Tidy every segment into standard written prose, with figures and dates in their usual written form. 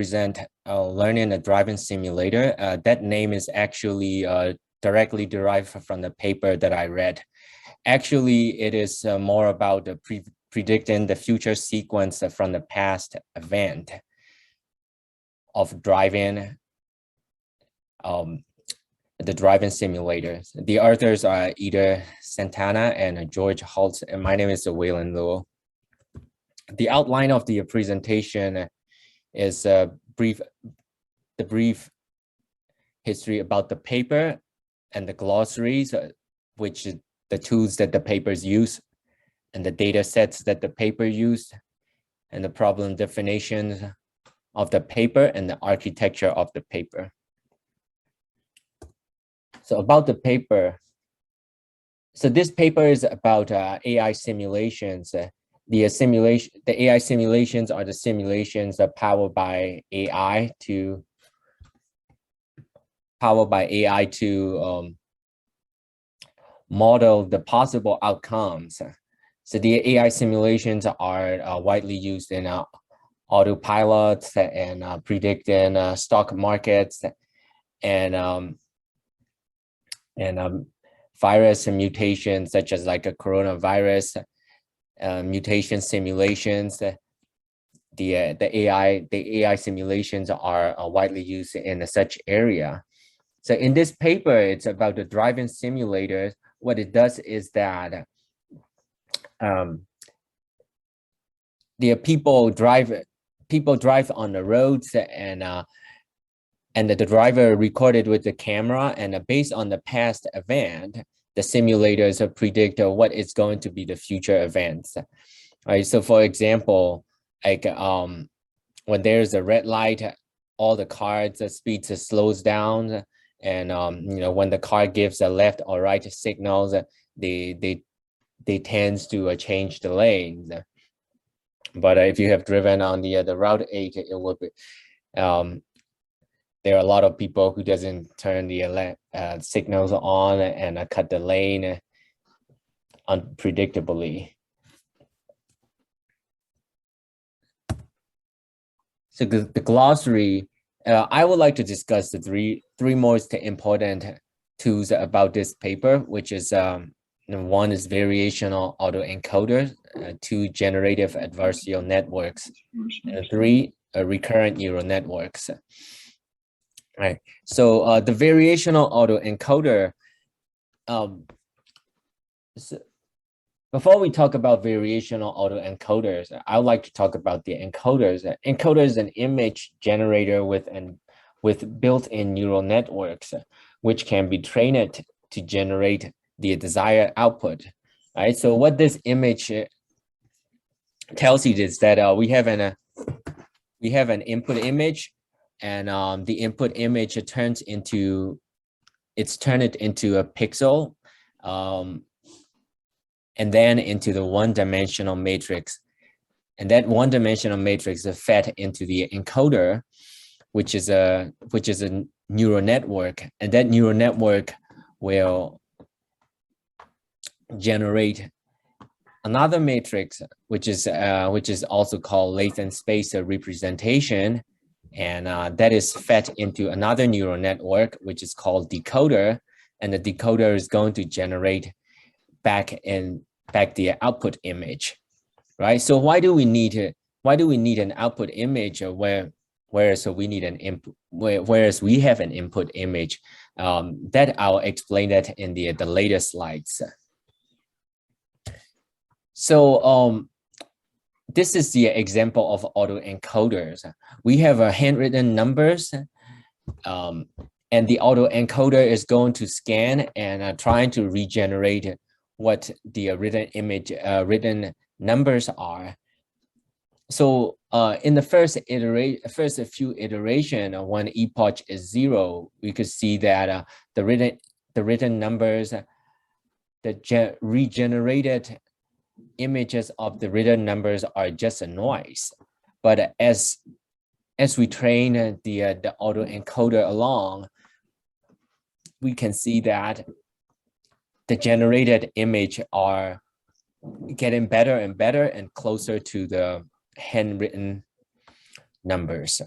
present learning a driving simulator. That name is actually directly derived from the paper that I read. Actually, it is more about predicting the future sequence from the past event of driving, the driving simulators. The authors are Ida Santana and George Holtz, and my name is Waylon Luo. The outline of the presentation is the brief history about the paper and the glossaries, which is the tools that the papers use, and the data sets that the paper used, and the problem definitions of the paper and the architecture of the paper. So about the paper. So this paper is about AI simulations. The AI simulations are the simulations that powered by AI to model the possible outcomes. So the AI simulations are widely used in autopilots and predicting stock markets and virus and mutations such as like a coronavirus, mutation simulations. The AI simulations are widely used in such area. So in this paper, it's about the driving simulators. What it does is that the people drive on the roads, and the driver recorded with the camera, and based on the past event, the simulators predict what is going to be the future events. All right. So for example, like when there's a red light, all the cars, the speed slows down, and when the car gives a left or right signals, they tend to change the lanes. But if you have driven on the Route 8, it will be there are a lot of people who doesn't turn the signals on and cut the lane unpredictably. So the glossary, I would like to discuss the three most important tools about this paper, which is one is variational autoencoders, two generative adversarial networks, and three recurrent neural networks. Right. So the variational autoencoder. So before we talk about variational autoencoders, I would like to talk about the encoders. Encoder is an image generator with built-in neural networks, which can be trained to generate the desired output. Right. So what this image tells you is that we have an input image. And the input image turns into a pixel, and then into the one-dimensional matrix. And that one-dimensional matrix is fed into the encoder, which is a neural network, and that neural network will generate another matrix, which is also called latent space representation. And that is fed into another neural network, which is called decoder, and the decoder is going to generate back the output image, right? So why do we need an output image whereas we need an input, whereas we have an input image? That I'll explain that in the later slides. So this is the example of autoencoders. We have handwritten numbers, and the autoencoder is going to scan and trying to regenerate what the written numbers are. So in the first few iterations, when epoch is 0, we could see that the written numbers, the regenerated images of the written numbers are just a noise. But as we train the autoencoder along, we can see that the generated image are getting better and better and closer to the handwritten numbers.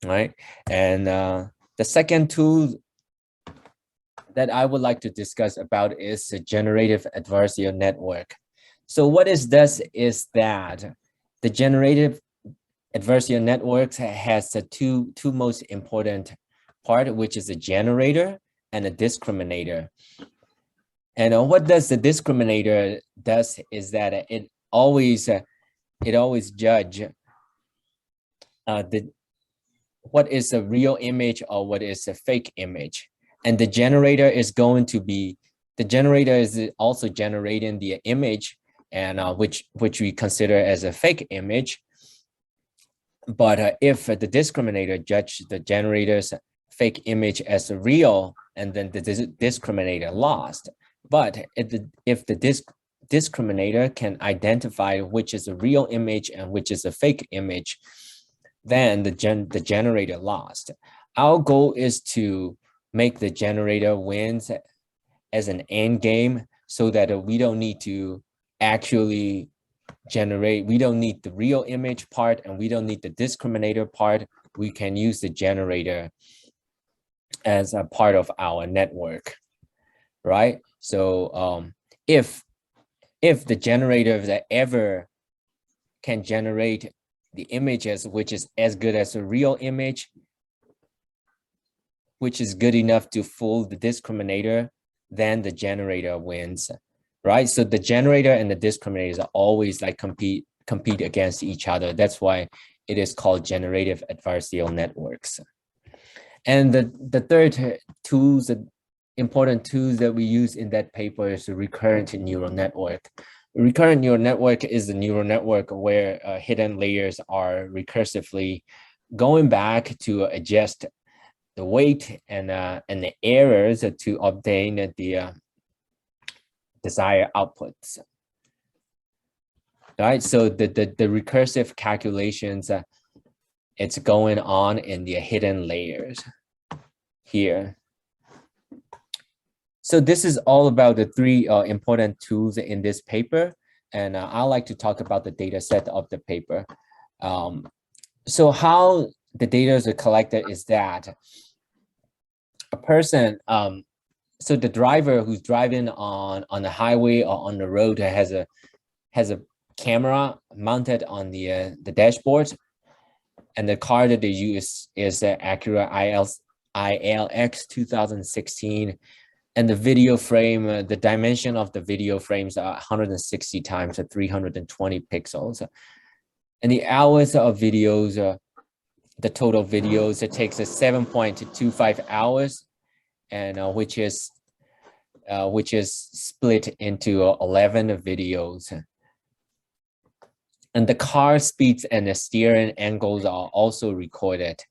right? And the second tool that I would like to discuss about is the generative adversarial network. So what is this is that the generative adversarial networks has the two most important part, which is a generator and a discriminator. And what does the discriminator does is that it always judge what is a real image or what is a fake image. And the generator is also generating the image, and which we consider as a fake image. But if the discriminator judge the generator's fake image as a real, and then the discriminator lost. But if the discriminator can identify which is a real image and which is a fake image, then the generator lost. Our goal is to make the generator wins as an end game, so that we don't need to actually generate, we don't need the real image part and we don't need the discriminator part. We can use the generator as a part of our network, right? So if the generator that ever can generate the images which is as good as a real image, which is good enough to fool the discriminator, then the generator wins, right? So the generator and the discriminators are always like compete against each other. That's why it is called generative adversarial networks. And the third tools, the important tools that we use in that paper is the recurrent neural network. Recurrent neural network is the neural network where hidden layers are recursively going back to adjust the weight and the errors to obtain the desired outputs. Right, so the recursive calculations, it's going on in the hidden layers here. So this is all about the three important tools in this paper, and I'd like to talk about the data set of the paper. So how the data is collected is that a person, so the driver who's driving on the highway or on the road has a camera mounted on the dashboard, and the car that they use is an Acura ILX 2016. And the video frame, the dimension of the video frames are 160 times 320 pixels. And the hours of videos, the total videos, it takes 7.25 hours, and which is split into 11 videos. And the car speeds and the steering angles are also recorded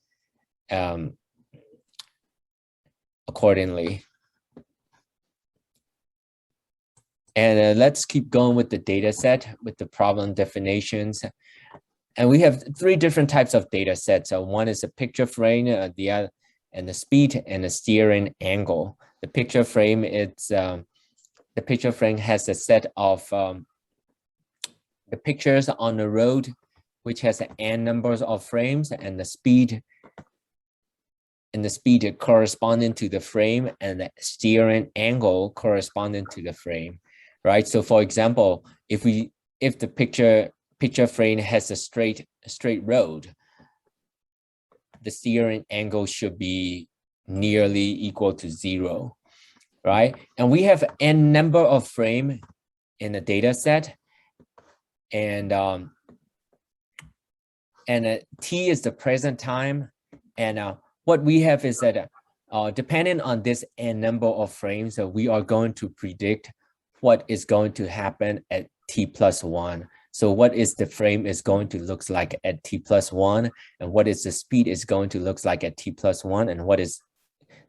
accordingly. And let's keep going with the data set with the problem definitions. And we have three different types of data sets. So one is a picture frame, the other, and the speed and the steering angle. The picture frame, the picture frame has a set of the pictures on the road, which has n numbers of frames, and the speed corresponding to the frame, and the steering angle corresponding to the frame, right? So for example, if the picture frame has a straight road, the steering angle should be nearly equal to 0, right? And we have n number of frame in the data set, and t is the present time, and what we have is that depending on this n number of frames, we are going to predict what is going to happen at t+1. So what is the frame is going to look like at t+1, and what is the speed is going to look like at t+1, and what is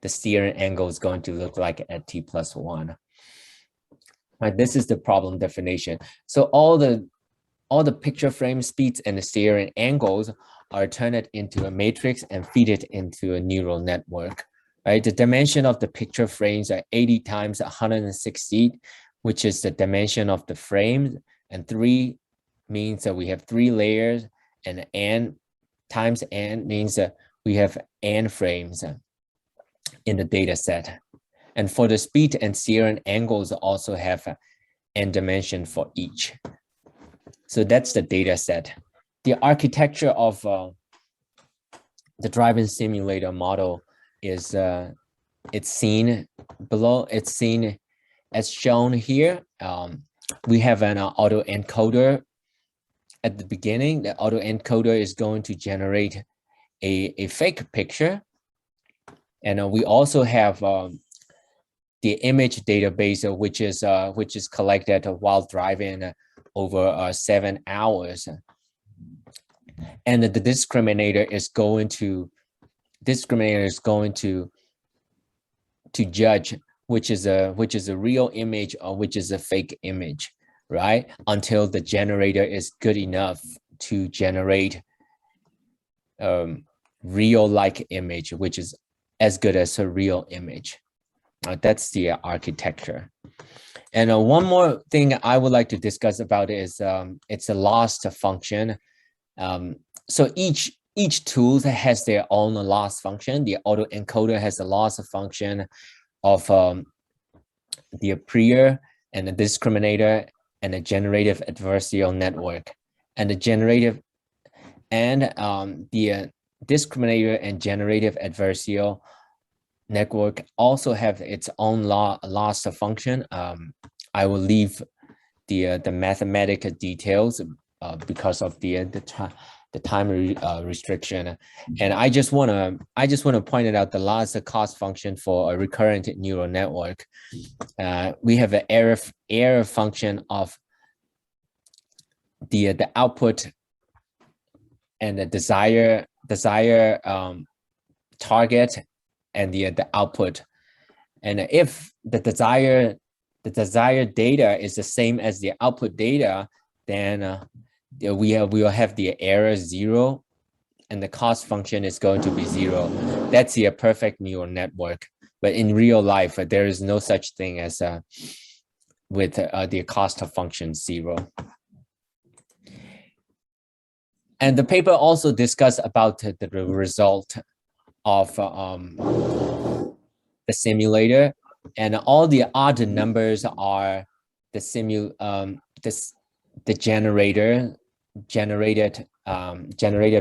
the steering angle is going to look like at t+1. Right, this is the problem definition. So all the picture frame speeds and the steering angles are turned into a matrix and feed it into a neural network. Right, the dimension of the picture frames are 80 times 160, which is the dimension of the frame, and 3 means that we have 3 layers, and n times n means that we have n frames in the data set. And for the speed and shear angles also have n dimension for each. So that's the data set. The architecture of the driving simulator model is it's seen below. It's seen as shown here. We have an autoencoder at the beginning. The autoencoder is going to generate a fake picture. And we also have the image database, which is collected while driving over 7 hours. And the discriminator is going to judge which is a real image or which is a fake image, right? Until the generator is good enough to generate real-like image, which is as good as a real image. That's the architecture. And one more thing I would like to discuss about is it's a loss function. So each tool has their own loss function. The autoencoder has a loss function of the prior and the discriminator and the generative adversarial network. And the generative and the discriminator and generative adversarial network also have its own loss function. I will leave the mathematical details because of the time restriction, and I just want to point it out the loss cost function for a recurrent neural network. We have an error function of the output and the desired target and the output, and if the desired data is the same as the output data, then we will have the error 0, and the cost function is going to be 0. That's the perfect neural network. But in real life, there is no such thing as with the cost function 0. And the paper also discussed about the result of the simulator, and all the odd numbers are the generated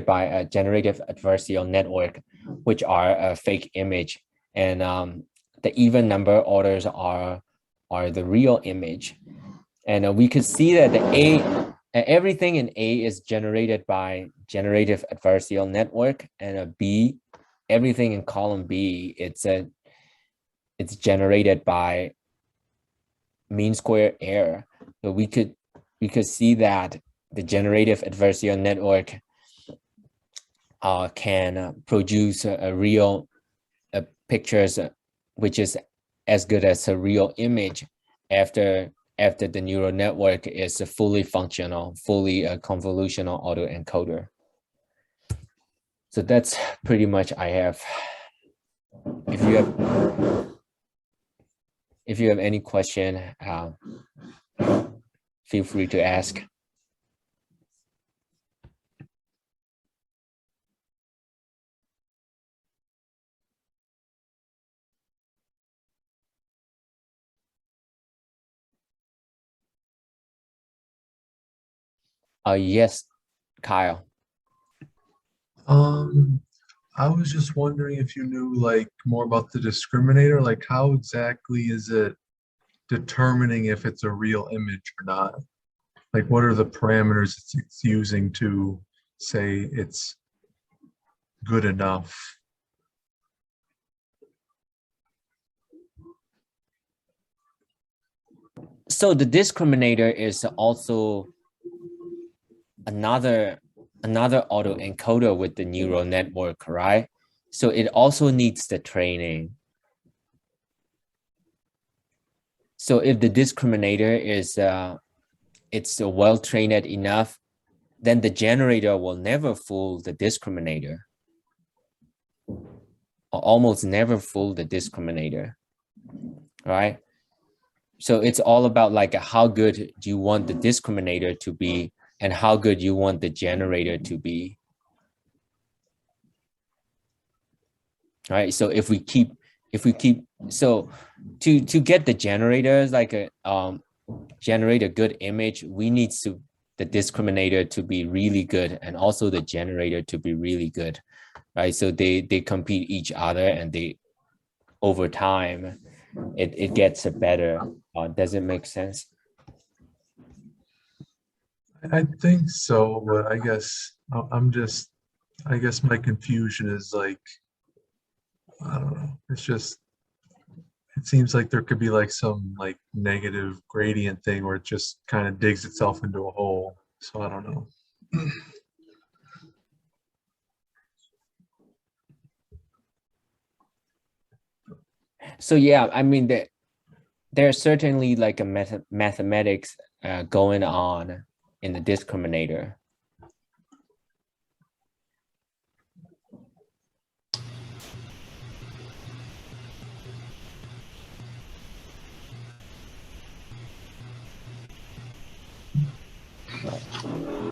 by a generative adversarial network, which are a fake image, and the even number orders are the real image. And we could see that everything in A is generated by generative adversarial network, and B, everything in column B, it's generated by mean square error. So we could see that the generative adversarial network can produce a real pictures, which is as good as a real image after the neural network is a fully functional, fully convolutional autoencoder. So that's pretty much I have. If you have any question, feel free to ask. Yes, Kyle. I was just wondering if you knew like more about the discriminator, like how exactly is it determining if it's a real image or not? Like what are the parameters it's using to say it's good enough? So the discriminator is also another autoencoder with the neural network, right? So it also needs the training. So if the discriminator is it's well trained enough, then the generator will never fool the discriminator, or almost never fool the discriminator, right? So it's all about like how good do you want the discriminator to be and how good you want the generator to be. right? So if we keep so to get the generators like a generate a good image, we need the discriminator to be really good and also the generator to be really good, right? So they compete each other, and they over time it gets better. Does it make sense? I think so, but I guess I'm just, I guess my confusion is like, I don't know. It's just, it seems like there could be like some like negative gradient thing where it just kind of digs itself into a hole. So I don't know. So yeah, I mean there's certainly like a mathematics going on in the discriminator.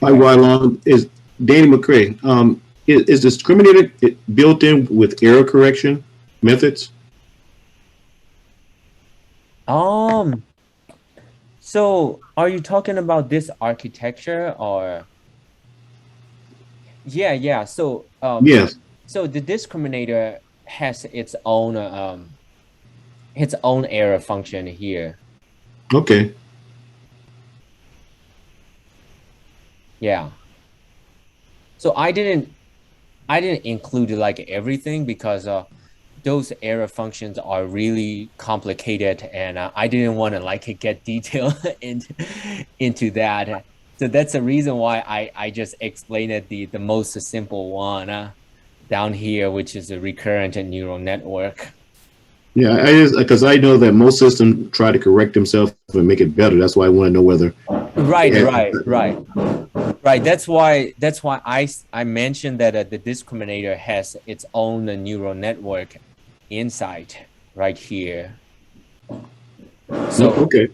Hi, Wylon. Is Danny McCrae. Is discriminator built in with error correction methods? So are you talking about this architecture or? Yeah. Yes. So the discriminator has its own error function here. Okay. Yeah. So I didn't include like everything because those error functions are really complicated, and I didn't want to like get detail into that. So that's the reason why I just explained it the most simple one down here, which is a recurrent neural network. Yeah, I just because I know that most systems try to correct themselves and make it better. That's why I want to know whether. Right, Yeah. right. That's why I mentioned that the discriminator has its own neural network inside right here. So Okay.